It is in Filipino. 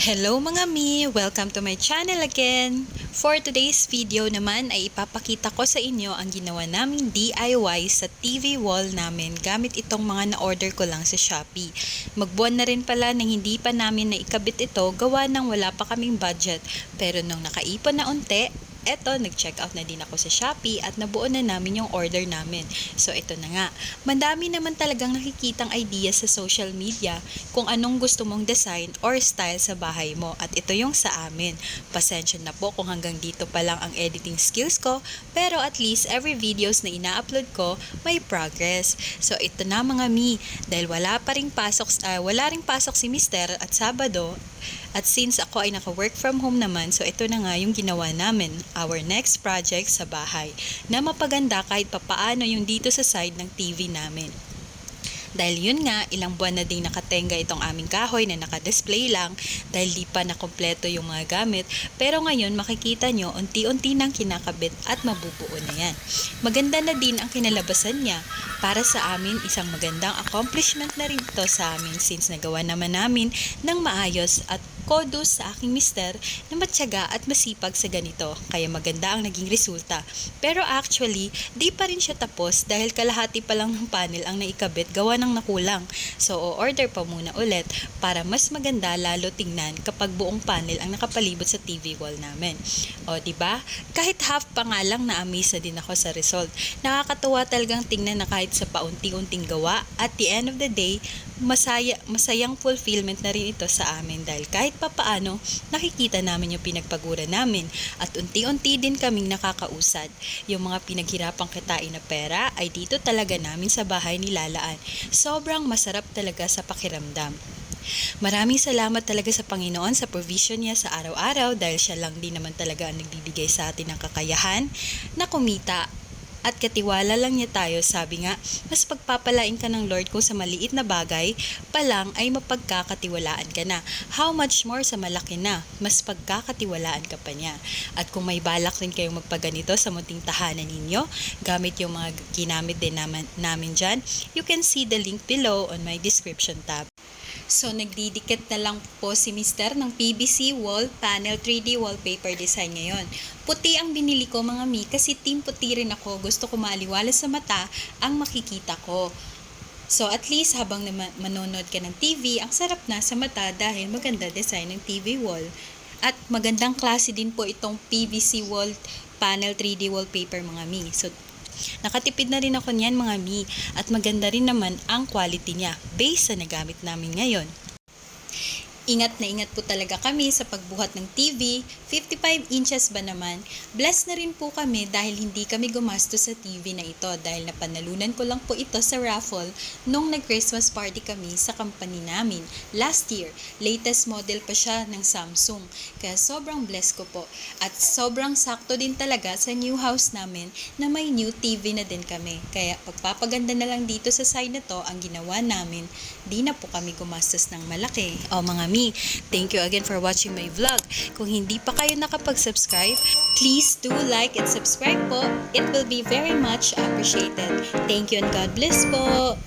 Hello mga mi! Welcome to my channel again! For today's video naman ay ipapakita ko sa inyo ang ginawa naming DIY sa TV wall namin gamit itong mga na-order ko lang sa Shopee. Magbuwan na rin pala nang hindi pa namin naikabit ito gawa nang wala pa kaming budget. Pero nung nakaipon na unti, eto, nag-check out na din ako sa Shopee at nabuo na namin yung order namin. So, ito na nga. Madami naman talagang nakikitang idea sa social media kung anong gusto mong design or style sa bahay mo. At ito yung sa amin. Pasensya na po kung hanggang dito pa lang ang editing skills ko, pero at least every videos na ina-upload ko, may progress. So, ito na mga mi. Dahil wala ring pasok si Mister at Sabado, at since ako ay naka-work from home naman, so ito na nga yung ginawa namin, our next project sa bahay, na mapaganda kahit papaano yung dito sa side ng TV namin. Dahil yun nga, ilang buwan na ding nakatenga itong aming kahoy na nakadisplay lang dahil di pa nakompleto yung mga gamit. Pero ngayon makikita nyo, unti-unti nang kinakabit at mabubuo na yan. Maganda na din ang kinalabasan niya. Para sa amin, isang magandang accomplishment na rin ito sa amin since nagawa naman namin ng maayos at kudos sa aking mister na matyaga at masipag sa ganito, kaya maganda ang naging resulta. Pero actually, di pa rin siya tapos dahil kalahati pa lang ng panel ang naikabit gawa ng nakulang. So, o-order pa muna ulit para mas maganda lalo tingnan kapag buong panel ang nakapalibot sa TV wall namin. O, diba? Kahit half pa nga lang na-amaze din ako sa result. Nakakatuwa talagang tingnan na kahit sa paunti-unting gawa, at the end of the day, masayang fulfillment na rin ito sa amin dahil kahit papaano nakikita namin yung pinagpagura namin at unti-unti din kaming nakakausad. Yung mga pinaghirapang kitain na pera ay dito talaga namin sa bahay nilalaan. Sobrang masarap talaga sa pakiramdam. Maraming salamat talaga sa Panginoon sa provision niya sa araw-araw dahil siya lang din naman talaga ang nagbibigay sa atin ng kakayahan na kumita. At katiwala lang niya tayo, sabi nga, mas pagpapalain ka ng Lord kung sa maliit na bagay pa lang ay mapagkakatiwalaan ka na. How much more sa malaki na, mas pagkakatiwalaan ka pa niya. At kung may balak rin kayong magpaganito sa munting tahanan ninyo, gamit yung mga ginamit din namin dyan, you can see the link below on my description tab. So, nagdidikit na lang po si Mister ng PVC wall panel 3D wallpaper design ngayon. Puti ang binili ko mga mi kasi team puti rin ako. Gusto ko maaliwalas sa mata ang makikita ko. So, at least habang manonood ka ng TV, ang sarap na sa mata dahil maganda design ng TV wall. At magandang klase din po itong PVC wall panel 3D wallpaper mga mi. So, nakatipid na rin ako niyan mga mi at maganda rin naman ang quality niya based sa nagamit namin ngayon. Ingat na ingat po talaga kami sa pagbuhat ng TV, 55 inches ba naman. Blessed na rin po kami dahil hindi kami gumastos sa TV na ito dahil napanalunan ko lang po ito sa raffle nung nag-Christmas party kami sa company namin last year. Latest model pa siya ng Samsung. Kaya sobrang blessed ko po. At sobrang sakto din talaga sa new house namin na may new TV na din kami. Kaya pagpapaganda na lang dito sa side na to ang ginawa namin. Di na po kami gumastos ng malaki. O mga mi, thank you again for watching my vlog. Kung hindi pa kayo nakapag-subscribe, please do like and subscribe po. It will be very much appreciated. Thank you and God bless po!